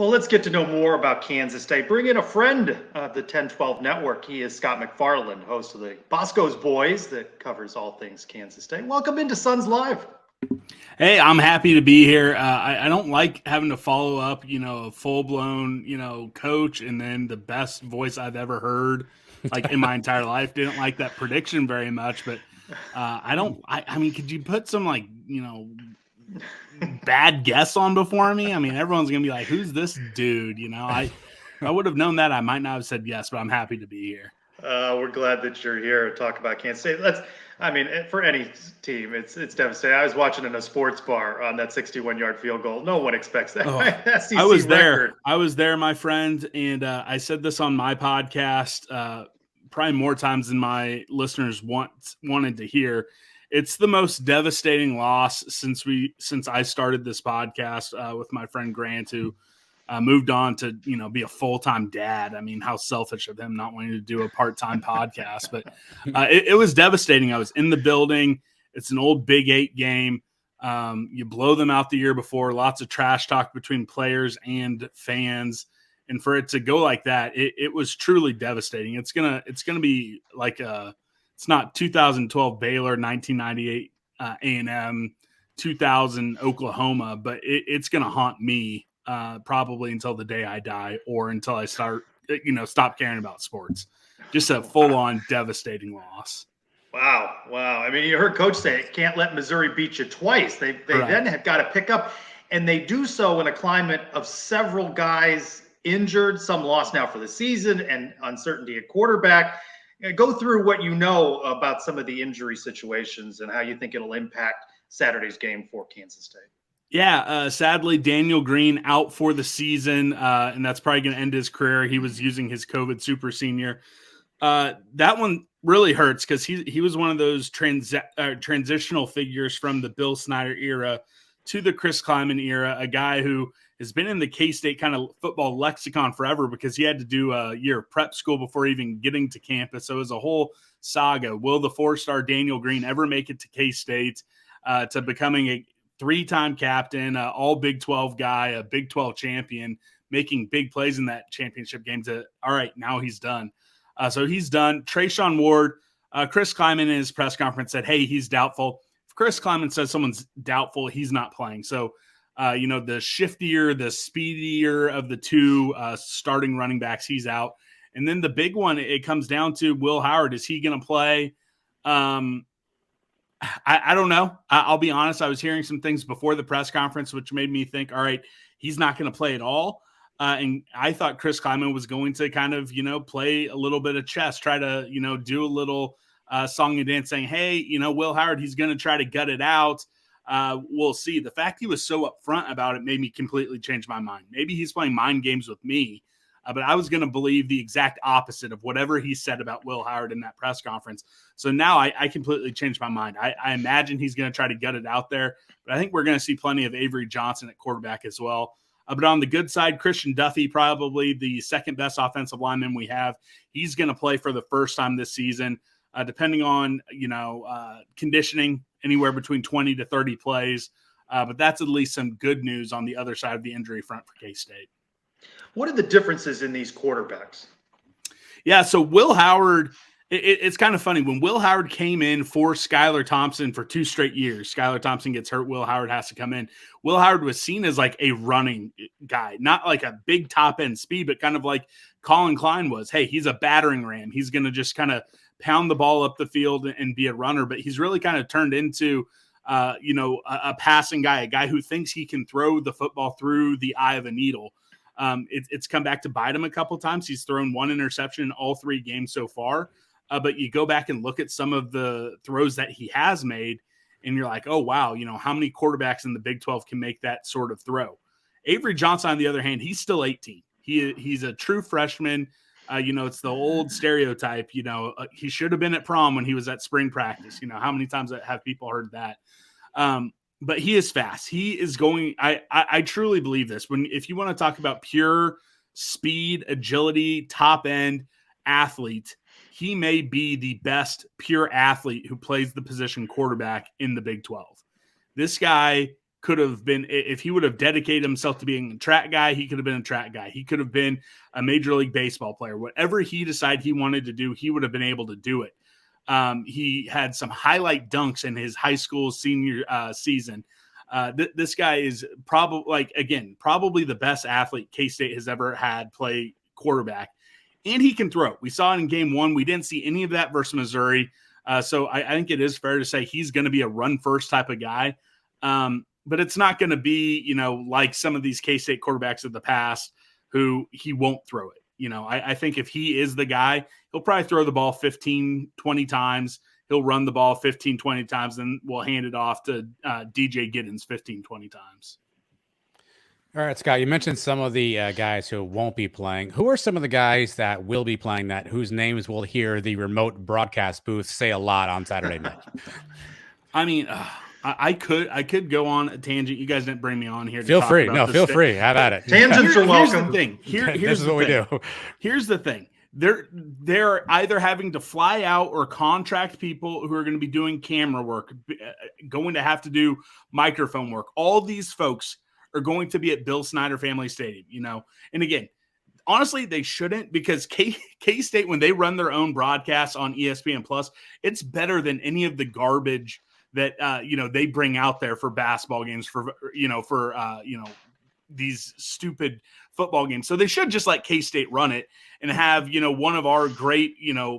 Well, let's get to know more about Kansas State. Bring in a friend of the 10-12 network. He is Scott McFarland, host of the Boscoe's Boys that covers all things Kansas State. Welcome into Suns Live. Hey, I'm happy to be here. I don't like having to follow up, a full-blown, coach and then the best voice I've ever heard, in my entire life. Didn't like that prediction very much, but I mean, could you put some, bad guess on before me? I mean, everyone's going to be like, who's this dude? I would have known that. I might not have said yes, but I'm happy to be here. We're glad that you're here to talk about Kansas State. For any team, it's devastating. I was watching in a sports bar on that 61-yard field goal. No one expects that. SEC I was there. record. I was there, my friend, and I said this on my podcast probably more times than my listeners wanted to hear. It's the most devastating loss since I started this podcast with my friend Grant, who moved on to, be a full-time dad. I mean, how selfish of him not wanting to do a part-time podcast, but it was devastating. I was in the building. It's an old Big 8 game. You blow them out the year before, lots of trash talk between players and fans. And for it to go like that, it was truly devastating. It's going to be it's not 2012 Baylor, 1998 A&M, 2000 Oklahoma, but it's going to haunt me probably until the day I die or until I start, stop caring about sports. Just a full-on devastating loss. Wow. I mean, you heard Coach say, can't let Missouri beat you twice. They then have got to pick up, and they do so in a climate of several guys injured, some lost now for the season, and uncertainty at quarterback. Go through what you know about some of the injury situations and how you think it'll impact Saturday's game for Kansas State. Yeah, sadly, Daniel Green out for the season, and that's probably going to end his career. He was using his COVID super senior. That one really hurts because he was one of those transitional figures from the Bill Snyder era to the Chris Kleiman era, a guy who has been in the K-State kind of football lexicon forever because he had to do a year of prep school before even getting to campus. So it was a whole saga. Will the 4-star Daniel Green ever make it to K-State, to becoming a 3-time captain, all Big 12 guy, a Big 12 champion, making big plays in that championship game all right, now he's done. So he's done. Trayshawn Ward, Chris Kleiman in his press conference said, hey, he's doubtful. If Chris Kleiman says someone's doubtful, he's not playing. So, the shiftier, the speedier of the two starting running backs, he's out. And then the big one, it comes down to Will Howard. Is he going to play? I don't know. I'll be honest. I was hearing some things before the press conference, which made me think, all right, he's not going to play at all. And I thought Chris Kleiman was going to kind of, play a little bit of chess, try to, do a little song and dance saying, hey, Will Howard, he's going to try to gut it out. We'll see. The fact he was so upfront about it made me completely change my mind. Maybe he's playing mind games with me, but I was going to believe the exact opposite of whatever he said about Will Howard in that press conference. So now I completely changed my mind. I imagine he's going to try to gut it out there, but I think we're going to see plenty of Avery Johnson at quarterback as well. But on the good side, Christian Duffy, probably the second best offensive lineman we have. He's going to play for the first time this season, depending on, conditioning, anywhere between 20 to 30 plays. But that's at least some good news on the other side of the injury front for K-State. What are the differences in these quarterbacks? Yeah, so Will Howard, it's kind of funny. When Will Howard came in for Skylar Thompson for 2 straight years, Skylar Thompson gets hurt, Will Howard has to come in. Will Howard was seen as like a running guy, not like a big top-end speed, but kind of like Colin Klein was. Hey, he's a battering ram. He's going to just kind of pound the ball up the field and be a runner, but he's really kind of turned into, a passing guy, a guy who thinks he can throw the football through the eye of a needle. It's come back to bite him a couple times. He's thrown 1 interception in all 3 games so far. But you go back and look at some of the throws that he has made, and you're like, oh, wow, how many quarterbacks in the Big 12 can make that sort of throw? Avery Johnson, on the other hand, he's still 18. He's a true freshman. It's the old stereotype, he should have been at prom when he was at spring practice. How many times have people heard that? But he is fast. He is going, I truly believe this. If you want to talk about pure speed, agility, top end athlete, he may be the best pure athlete who plays the position quarterback in the Big 12. This guy could have been, if he would have dedicated himself to being a track guy, he could have been a track guy. He could have been a Major League Baseball player. Whatever he decided he wanted to do, he would have been able to do it. He had some highlight dunks in his high school senior season. This guy is probably the best athlete K-State has ever had play quarterback. And he can throw. We saw it in game 1. We didn't see any of that versus Missouri. So I think it is fair to say he's going to be a run-first type of guy. But it's not going to be, like some of these K-State quarterbacks of the past who he won't throw it. I think if he is the guy, he'll probably throw the ball 15, 20 times. He'll run the ball 15, 20 times, and we'll hand it off to DJ Giddens 15, 20 times. All right, Scott, you mentioned some of the guys who won't be playing. Who are some of the guys that will be playing whose names we'll hear the remote broadcast booth say a lot on Saturday night? I mean, I could go on a tangent. You guys didn't bring me on here. Feel free. Feel free. Have at it. Tangents are welcome. Here's what we do. Here's the thing. They're either having to fly out or contract people who are going to be doing camera work, going to have to do microphone work. All these folks are going to be at Bill Snyder Family Stadium, And again, honestly, they shouldn't, because K-State, when they run their own broadcasts on ESPN Plus, it's better than any of the garbage that they bring out there for basketball games, for these stupid football games. So they should just let K-State run it and have, one of our great,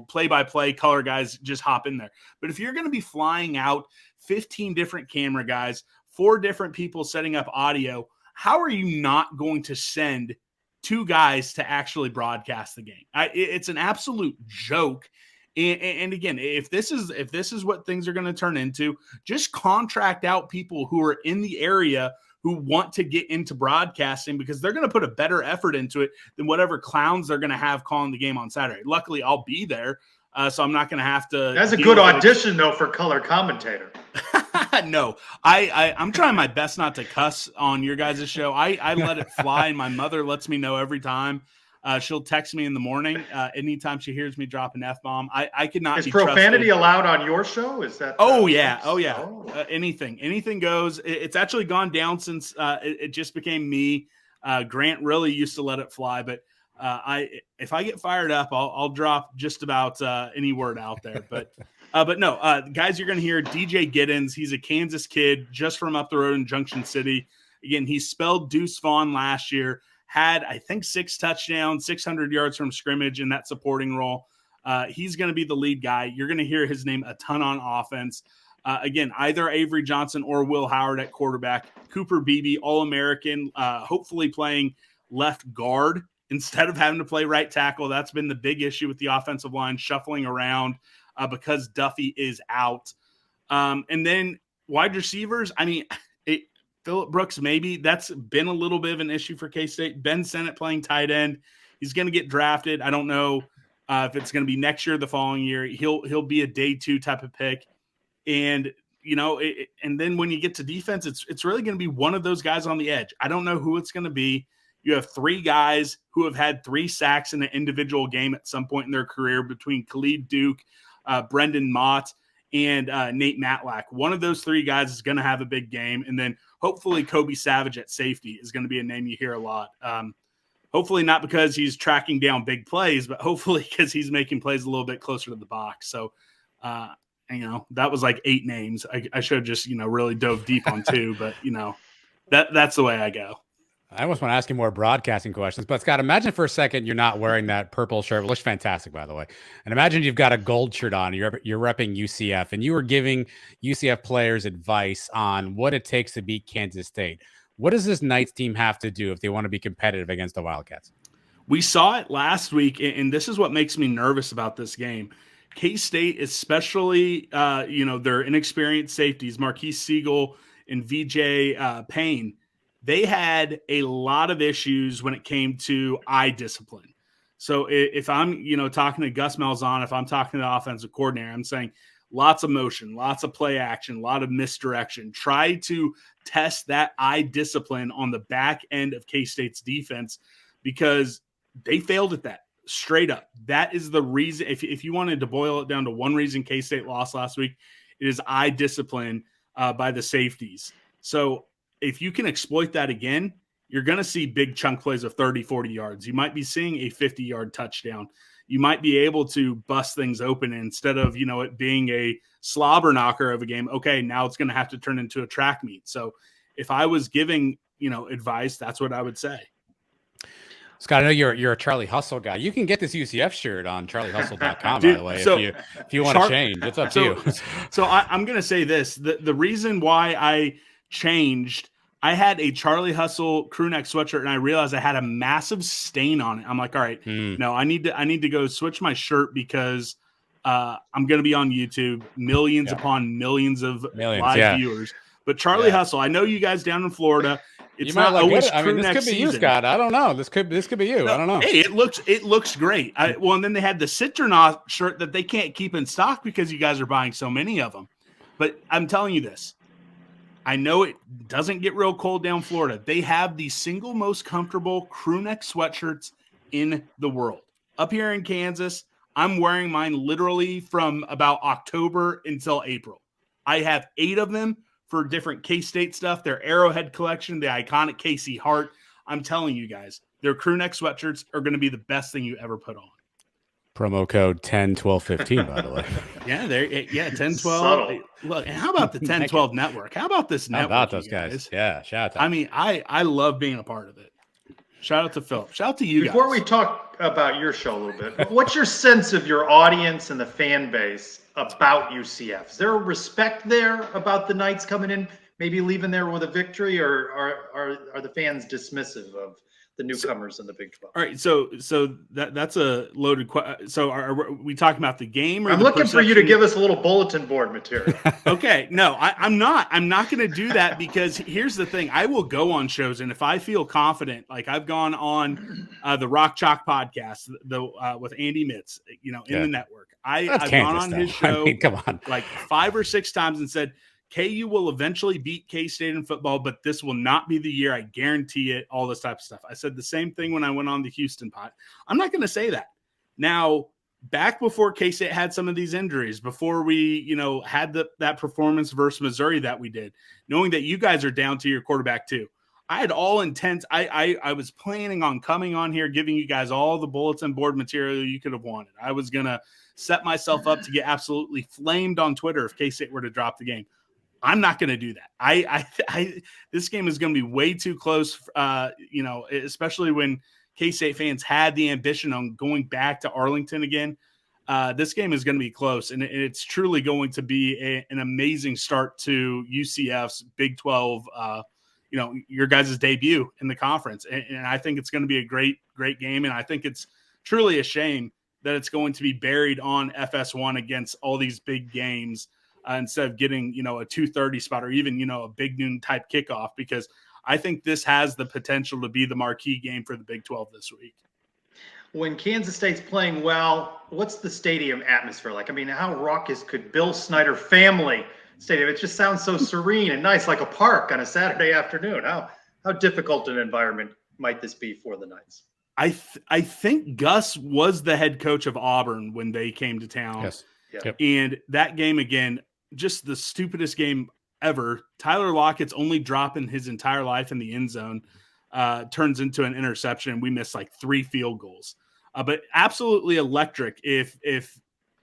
play-by-play color guys just hop in there. But if you're going to be flying out 15 different camera guys, 4 different people setting up audio, how are you not going to send 2 guys to actually broadcast the game? It's an absolute joke. And again, if this is what things are going to turn into, just contract out people who are in the area who want to get into broadcasting, because they're going to put a better effort into it than whatever clowns they're going to have calling the game on Saturday. Luckily, I'll be there, so I'm not going to have to. That's a good audition, though, for color commentator. No, I'm trying my best not to cuss on your guys' show. I let it fly, and my mother lets me know every time. She'll text me in the morning anytime she hears me drop an F-bomb. I could not. Is profanity allowed on your show? Is that? Oh yeah. Anything goes. It's actually gone down since it just became me. Grant really used to let it fly, but if I get fired up, I'll drop just about any word out there. But no, guys, you're going to hear DJ Giddens. He's a Kansas kid just from up the road in Junction City. Again, he spelled Deuce Vaughn last year. Had, I think, 6 touchdowns, 600 yards from scrimmage in that supporting role. He's going to be the lead guy. You're going to hear his name a ton on offense. Again, either Avery Johnson or Will Howard at quarterback. Cooper Beebe, All-American, hopefully playing left guard instead of having to play right tackle. That's been the big issue with the offensive line, shuffling around because Duffy is out. And then wide receivers, Phillip Brooks, maybe. That's been a little bit of an issue for K-State. Ben Sennett playing tight end. He's going to get drafted. I don't know if it's going to be next year or the following year. He'll be a day 2 type of pick. And, and then when you get to defense, it's really going to be one of those guys on the edge. I don't know who it's going to be. You have 3 guys who have had 3 sacks in an individual game at some point in their career, between Khalid Duke, Brendan Mott, and Nate Matlack. One of those 3 guys is going to have a big game. And then hopefully Kobe Savage at safety is going to be a name you hear a lot. Hopefully not because he's tracking down big plays, but hopefully because he's making plays a little bit closer to the box. So, that was like 8 names. I should have just, really dove deep on 2, but, that's the way I go. I almost want to ask you more broadcasting questions, but Scott, imagine for a second you're not wearing that purple shirt. It looks fantastic, by the way. And imagine you've got a gold shirt on. You're repping UCF, and you were giving UCF players advice on what it takes to beat Kansas State. What does this Knights team have to do if they want to be competitive against the Wildcats? We saw it last week, and this is what makes me nervous about this game. K-State, especially, their inexperienced safeties, Marquise Siegel and VJ Payne, they had a lot of issues when it came to eye discipline. So if I'm, talking to Gus Malzahn, if I'm talking to the offensive coordinator, I'm saying lots of motion, lots of play action, a lot of misdirection. Try to test that eye discipline on the back end of K-State's defense, because they failed at that straight up. That is the reason. If you wanted to boil it down to one reason K-State lost last week, it is eye discipline by the safeties. So if you can exploit that again, you're going to see big chunk plays of 30, 40 yards. You might be seeing a 50-yard touchdown. You might be able to bust things open instead of, it being a slobber knocker of a game. Okay, now it's going to have to turn into a track meet. So if I was giving, advice, that's what I would say. Scott, I know you're a Charlie Hustle guy. You can get this UCF shirt on charliehustle.com, Dude, by the way, so if you want to change. It's up to you. So I'm going to say this. The reason why I changed, I had a Charlie Hustle crew neck sweatshirt, and I realized I had a massive stain on it. I'm like, all right, no, I need to go switch my shirt because I'm going to be on YouTube, millions upon millions of live viewers. But Charlie Hustle, I know you guys down in Florida. It's not always crew neck this could be season. you, Scott. I don't know. This could be you. No, I don't know. Hey, it looks great. And then they had the Citronaut shirt that they can't keep in stock because you guys are buying so many of them. But I'm telling you this. I know it doesn't get real cold down Florida. They have the single most comfortable crew neck sweatshirts in the world. Up here in Kansas, I'm wearing mine literally from about October until April. I have 8 of them for different K-State stuff. Their Arrowhead collection, the iconic KC Hart. I'm telling you guys, their crew neck sweatshirts are going to be the best thing you ever put on. Promo code 101215, by the way. Yeah, 1012. Subtle. Look, and how about the 1012 network? How about this network? How about those guys? Yeah, shout out to them. I mean, I love being a part of it. Shout out to Phil. Shout out to you Before guys. we talk about your show a little bit, what's your sense of your audience and the fan base about UCF? Is there a respect there about the Knights coming in, maybe leaving there with a victory, or are the fans dismissive of the newcomers in the Big 12? All right, so that's a loaded question. So are we talking about the game? Or I'm looking for you to give us a little bulletin board material. Okay, no, I'm not. I'm not going to do that because here's the thing. I will go on shows, and if I feel confident, like I've gone on the Rock Chalk podcast, with Andy Mitz, in the network. I've gone on his show come on, like 5 or 6 times and said, KU will eventually beat K-State in football, but this will not be the year. I guarantee it, all this type of stuff. I said the same thing when I went on the Houston pod. I'm not going to say that. Now, back before K-State had some of these injuries, before we, had that performance versus Missouri that we did, knowing that you guys are down to your quarterback too, I had all intents. I was planning on coming on here, giving you guys all the bulletin board material you could have wanted. I was going to set myself up to get absolutely flamed on Twitter if K-State were to drop the game. I'm not going to do that. This game is going to be way too close, especially when K-State fans had the ambition on going back to Arlington again. This game is going to be close, and it's truly going to be an amazing start to UCF's Big 12, your guys' debut in the conference. And I think it's going to be a great, great game, and I think it's truly a shame that it's going to be buried on FS1 against all these big games. Instead of getting, a 2:30 spot or even, a big noon type kickoff, because I think this has the potential to be the marquee game for the Big 12 this week. When Kansas State's playing well, what's the stadium atmosphere like? I mean, how raucous could Bill Snyder family stadium? It just sounds so serene and nice, like a park on a Saturday afternoon. How difficult an environment might this be for the Knights? I think Gus was the head coach of Auburn when they came to town. Yes. Yep. And that game again, just the stupidest game ever. Tyler Lockett's only drop in his entire life in the end zone turns into an interception, and we missed like 3 field goals. But absolutely electric if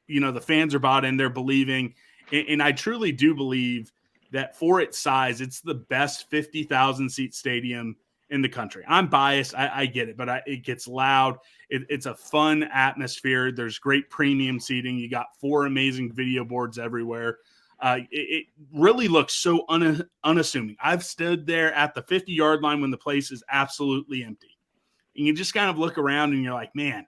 the fans are bought in, they're believing. And I truly do believe that for its size, it's the best 50,000 seat stadium in the country. I'm biased. I get it, but it gets loud. It's a fun atmosphere. There's great premium seating. You got 4 amazing video boards everywhere. It really looks so unassuming. I've stood there at the 50-yard line when the place is absolutely empty. And you just kind of look around and you're like, man,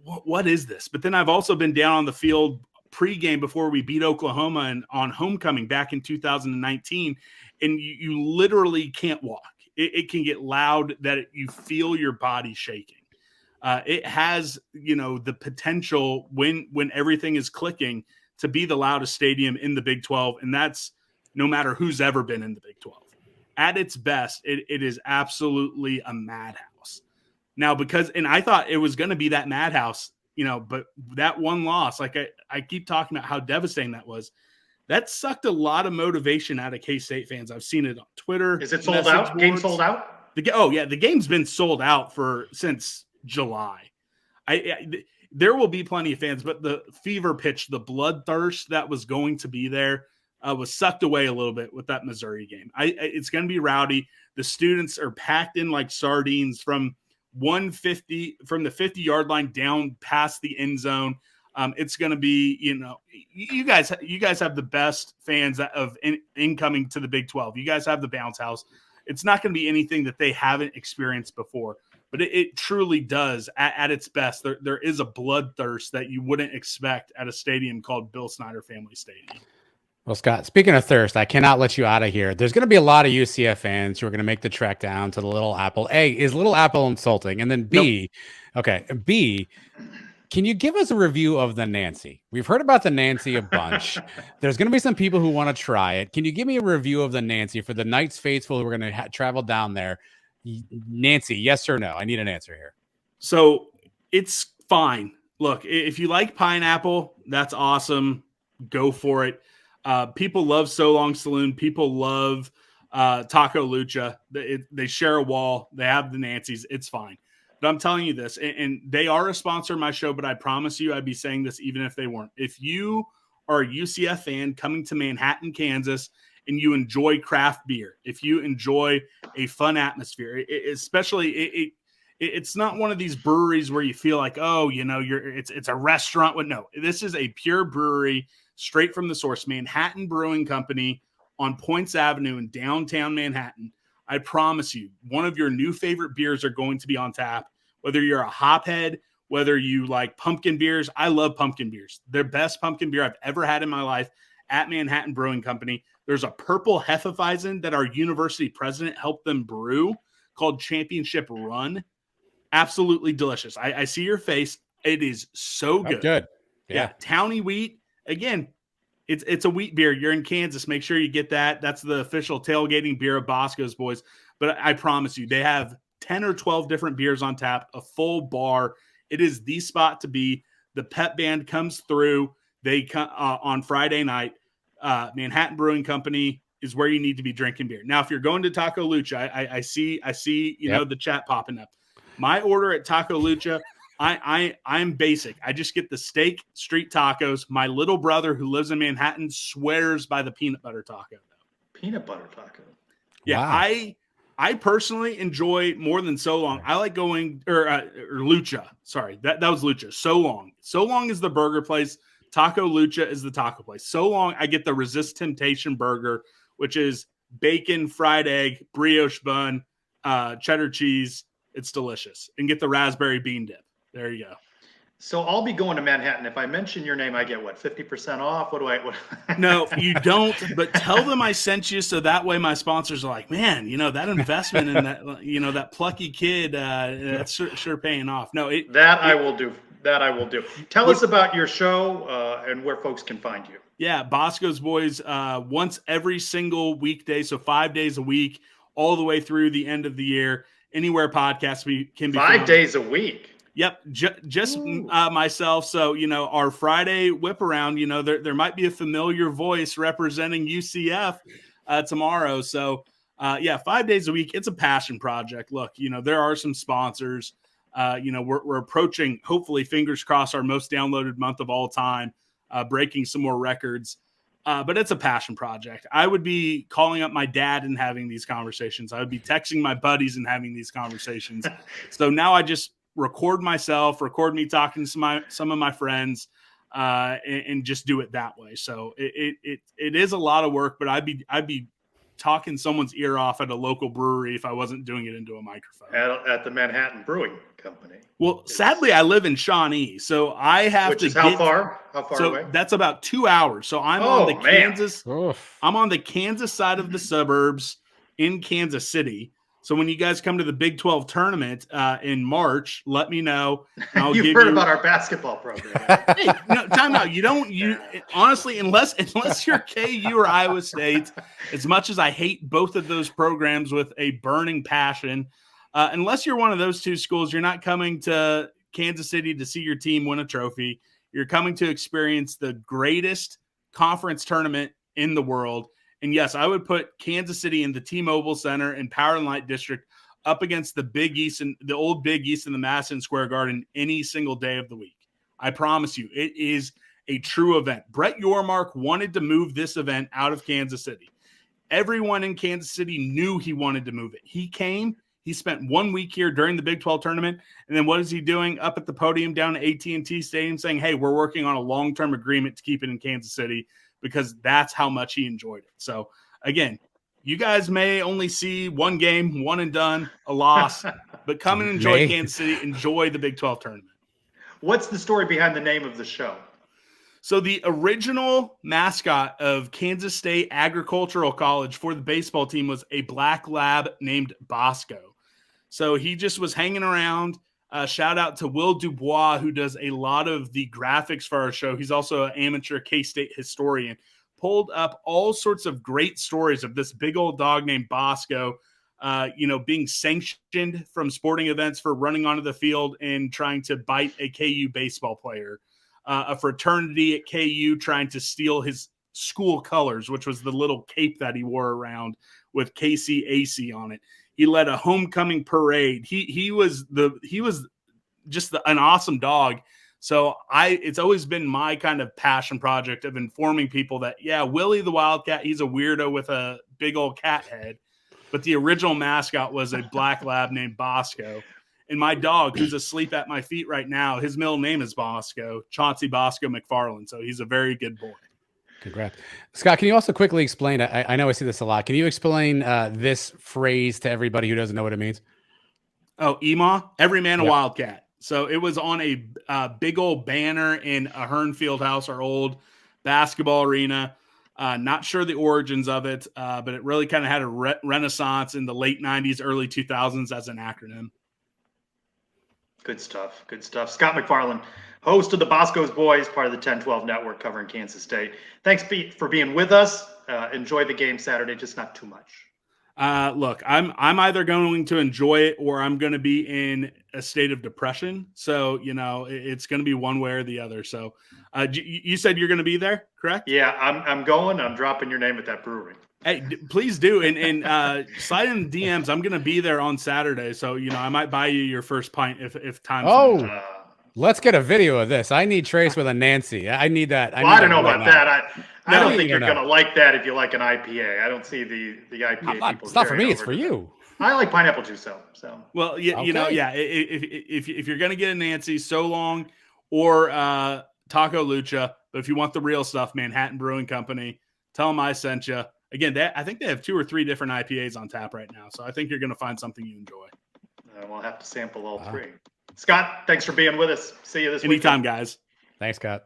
what is this? But then I've also been down on the field pregame before we beat Oklahoma and on homecoming back in 2019, and you literally can't walk. It can get loud that you feel your body shaking. It has, the potential when everything is clicking to be the loudest stadium in the Big 12, and that's no matter who's ever been in the Big 12. At its best, it is absolutely a madhouse. Now, and I thought it was going to be that madhouse, but that one loss, like I keep talking about how devastating that was. that sucked a lot of motivation out of K-State fans. I've seen it on Twitter. Is it sold out? Game sold out? The game's been sold out since July. There will be plenty of fans, but the fever pitch, the bloodthirst that was going to be there was sucked away a little bit with that Missouri game. It's going to be rowdy. The students are packed in like sardines from the 50-yard line down past the end zone. It's going to be, you guys have the best fans of incoming to the Big 12. You guys have the bounce house. It's not going to be anything that they haven't experienced before, but it truly does at its best. There is a bloodthirst that you wouldn't expect at a stadium called Bill Snyder Family Stadium. Well, Scott, speaking of thirst, I cannot let you out of here. There's going to be a lot of UCF fans who are going to make the trek down to the Little Apple. A, is Little Apple insulting? And then B, nope. Okay, B, can you give us a review of the Nancy? We've heard about the Nancy a bunch. There's going to be some people who want to try it. Can you give me a review of the Nancy for the Knights faithful who are going to travel down there? Nancy, yes or no? I need an answer here. So it's fine. Look, if you like pineapple, that's awesome. Go for it. People love So Long Saloon. People love Taco Lucha. They share a wall. They have the Nancy's. It's fine. But I'm telling you this, and they are a sponsor of my show, but I promise you I'd be saying this even if they weren't. If you are a UCF fan coming to Manhattan, Kansas, and you enjoy craft beer, if you enjoy a fun atmosphere, it's not one of these breweries where you feel like, it's a restaurant. No, this is a pure brewery straight from the source, Manhattan Brewing Company on Points Avenue in downtown Manhattan. I promise you, one of your new favorite beers are going to be on tap. Whether you're a hophead, whether you like pumpkin beers, I love pumpkin beers. They're best pumpkin beer I've ever had in my life at Manhattan Brewing Company. There's a purple Hefeweizen that our university president helped them brew called Championship Run. Absolutely delicious. I see your face. It is so good. Good. Yeah. Towny wheat. Again, it's a wheat beer. You're in Kansas. Make sure you get that. That's the official tailgating beer of Boscoe's boys. But I promise you, they have 10 or 12 different beers on tap, a full bar. It is the spot to be. The pep band comes through. They come on Friday night. Manhattan Brewing Company is where you need to be drinking beer. Now, if you're going to Taco Lucha, I see the chat popping up. My order at Taco Lucha, I'm basic. I just get the steak street tacos. My little brother who lives in Manhattan swears by the peanut butter taco. Peanut butter taco. Yeah, wow. I personally enjoy more than So Long. I like going or Lucha. Sorry, that was Lucha. So Long. So Long is the burger place. Taco Lucha is the taco place. So Long, I get the Resist Temptation burger, which is bacon, fried egg, brioche bun, cheddar cheese. It's delicious. And get the raspberry bean dip. There you go. So I'll be going to Manhattan. If I mention your name, I get 50% off? What? No, you don't. But tell them I sent you, so that way my sponsors are like, man, that investment in that, that plucky kid, that's sure paying off. No, I will do. That I will do. Tell us about your show and where folks can find you. Yeah, Boscoe's Boys once every single weekday, so 5 days a week, all the way through the end of the year. Anywhere podcasts can be 5 days a week. Yep, just myself. So, our Friday whip around, there might be a familiar voice representing UCF tomorrow. So, 5 days a week. It's a passion project. Look, there are some sponsors. We're approaching, hopefully, fingers crossed, our most downloaded month of all time, breaking some more records. But it's a passion project. I would be calling up my dad and having these conversations. I would be texting my buddies and having these conversations. So now I just record me talking to some of my friends, and just do it that way. So it is a lot of work, but I'd be talking someone's ear off at a local brewery if I wasn't doing it into a microphone. At the Manhattan Brewing Company. Well, sadly, I live in Shawnee, so I have to. Which is how far? How far away? That's about 2 hours. So I'm on the Kansas. I'm on the Kansas side of the suburbs in Kansas City. So when you guys come to the Big 12 tournament in March, let me know. You've heard about our basketball program. Hey, time out. Honestly, unless you're KU or Iowa State, as much as I hate both of those programs with a burning passion, unless you're one of those two schools, you're not coming to Kansas City to see your team win a trophy. You're coming to experience the greatest conference tournament in the world. And yes, I would put Kansas City in the T-Mobile Center and Power and Light District up against the Big East and the old Big East in the Madison Square Garden any single day of the week. I promise you, it is a true event. Brett Yormark wanted to move this event out of Kansas City. Everyone in Kansas City knew he wanted to move it. He came. He spent 1 week here during the Big 12 tournament. And then what is he doing up at the podium down at AT&T Stadium saying, hey, we're working on a long-term agreement to keep it in Kansas City, because that's how much he enjoyed it. So, again, you guys may only see one game, one and done, a loss, but come and enjoy Kansas City, enjoy the Big 12 tournament. What's the story behind the name of the show? So the original mascot of Kansas State Agricultural College for the baseball team was a black lab named Boscoe. So he just was hanging around. Shout out to Will Dubois, who does a lot of the graphics for our show. He's also an amateur K-State historian. Pulled up all sorts of great stories of this big old dog named Boscoe, being sanctioned from sporting events for running onto the field and trying to bite a KU baseball player. A fraternity at KU trying to steal his school colors, which was the little cape that he wore around with KCAC on it. He led a homecoming parade. He was just an awesome dog. So it's always been my kind of passion project of informing people that, yeah, Willie the Wildcat, he's a weirdo with a big old cat head, but the original mascot was a black lab named Boscoe. And my dog, who's asleep at my feet right now, his middle name is Boscoe, Chauncey Boscoe McFarland. So he's a very good boy. Congrats. Scott, can you also quickly explain, I know I see this a lot, can you explain this phrase to everybody who doesn't know what it means? Oh, EMA, every man a Wildcat. So it was on a big old banner in Ahern Fieldhouse, our old basketball arena. Not sure the origins of it, but it really kind of had a renaissance in the late 90s, early 2000s as an acronym. Good stuff. Good stuff. Scott McFarland, host of the Bosco's Boys, part of the 10-12 network covering Kansas State. Thanks, Pete, for being with us. Enjoy the game Saturday, just not too much. Look, I'm either going to enjoy it or I'm going to be in a state of depression. So, it's going to be one way or the other. So you said you're going to be there, correct? Yeah, I'm going. I'm dropping your name at that brewery. Hey, please do. And slide in the DMs. I'm going to be there on Saturday. So, I might buy you your first pint if time. Oh, let's get a video of this. I need Trace with a Nancy. I need that. I don't know about that. I don't think you're going to like that if you like an IPA. I don't see the IPA people. It's not for me. It's for you. I like pineapple juice, though. So. Well, if you're going to get a Nancy, So Long or Taco Lucha, but if you want the real stuff, Manhattan Brewing Company, tell them I sent you. Again, I think they have 2 or 3 different IPAs on tap right now. So I think you're going to find something you enjoy. We'll have to sample all 3. Scott, thanks for being with us. See you this week. Anytime, guys. Thanks, Scott.